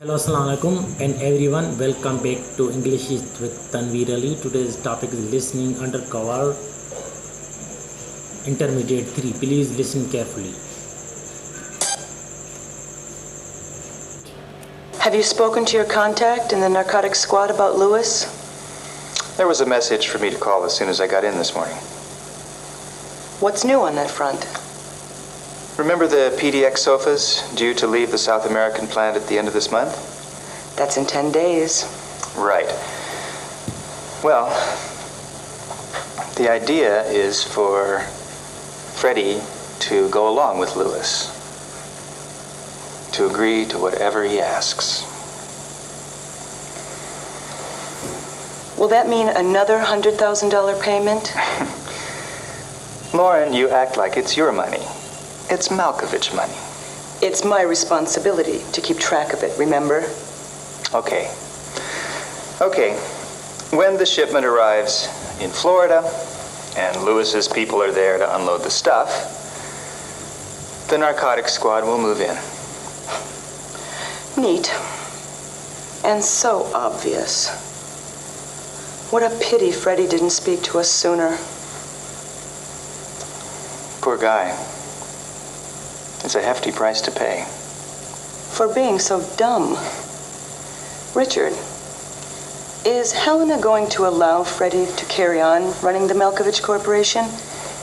Hello, Assalamu alaikum and everyone. Welcome back to English with Tanveer Ali. Today's topic is listening undercover intermediate 3. Please listen carefully. Have you spoken to your contact in the narcotics squad about Lewis? There was a message for me to call as soon as I got in this morning. What's new on that front? Remember the PDX sofas due to leave the South American plant at the end of this month? That's in 10 days. Right. Well, the idea is for Freddie to go along with Lewis, to agree to whatever he asks. Will that mean another $100,000 payment? Lauren, you act like it's your money. It's Malkovich money. It's my responsibility to keep track of it, remember? Okay. When the shipment arrives in Florida and Lewis's people are there to unload the stuff, the narcotics squad will move in. Neat. And so obvious. What a pity Freddie didn't speak to us sooner. Poor guy. It's a hefty price to pay. For being so dumb. Richard, is Helena going to allow Freddie to carry on running the Malkovich Corporation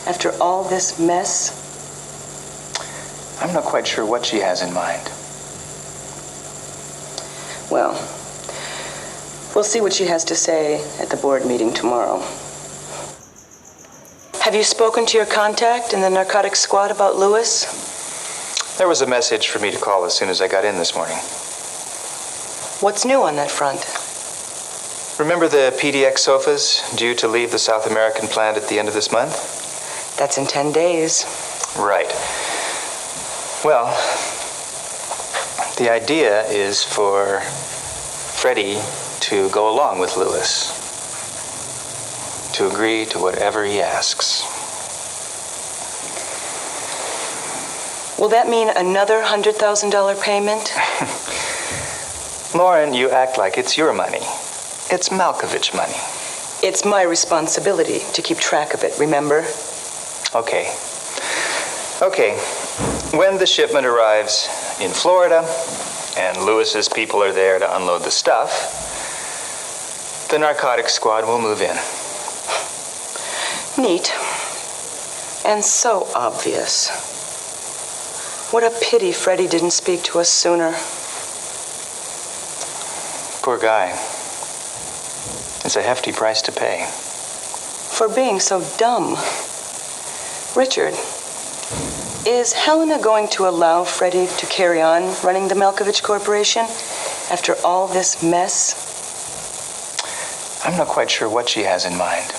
after all this mess? I'm not quite sure what she has in mind. Well, we'll see what she has to say at the board meeting tomorrow. Have you spoken to your contact in the narcotics squad about Lewis? There was a message for me to call as soon as I got in this morning. What's new on that front? Remember the PDX sofas due to leave the South American plant at the end of this month? That's in 10 days. Right. Well, the idea is for Freddie to go along with Lewis, to agree to whatever he asks. Will that mean another $100,000 payment? Lauren, you act like it's your money. It's Malkovich money. It's my responsibility to keep track of it, remember? Okay. When the shipment arrives in Florida and Lewis's people are there to unload the stuff, the narcotics squad will move in. Neat. And so obvious. What a pity Freddie didn't speak to us sooner. Poor guy. It's a hefty price to pay. For being so dumb. Richard, is Helena going to allow Freddie to carry on running the Malkovich Corporation after all this mess? I'm not quite sure what she has in mind.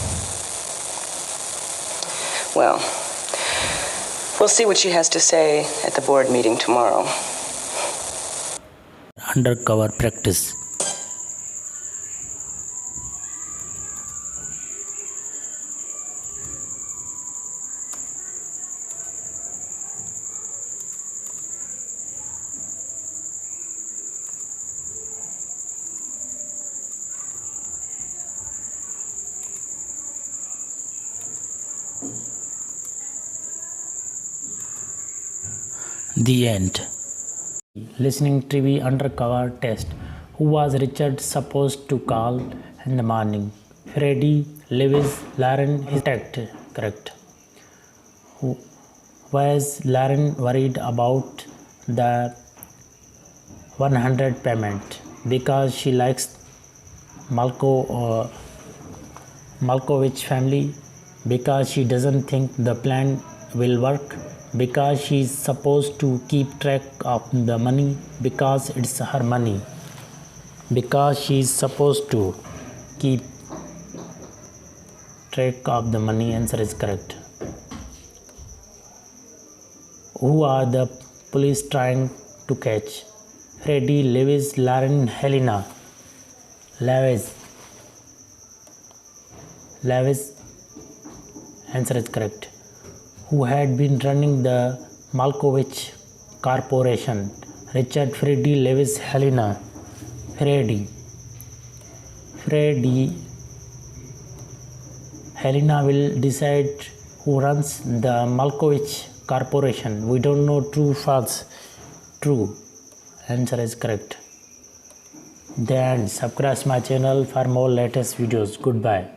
Well, we'll see what she has to say at the board meeting tomorrow. Undercover practice. The end. Listening TV undercover test. Who was Richard supposed to call in the morning? Freddie, Lewis, Lauren is correct. Was Lauren worried about the 100 payment? Because she likes Malkovich family? Because she doesn't think the plan will work? Because she's supposed to keep track of the money because it's her money. Because she's supposed to keep track of the money. Answer is correct. Who are the police trying to catch? Freddie, Lewis, Lauren, Helena. Lewis. Answer is correct. Who had been running the Malkovich Corporation? Richard, Freddie, Lewis, Helena. Freddy. Helena will decide who runs the Malkovich Corporation. We don't know true, false. True. Answer is correct. Then subscribe my channel for more latest videos. Goodbye.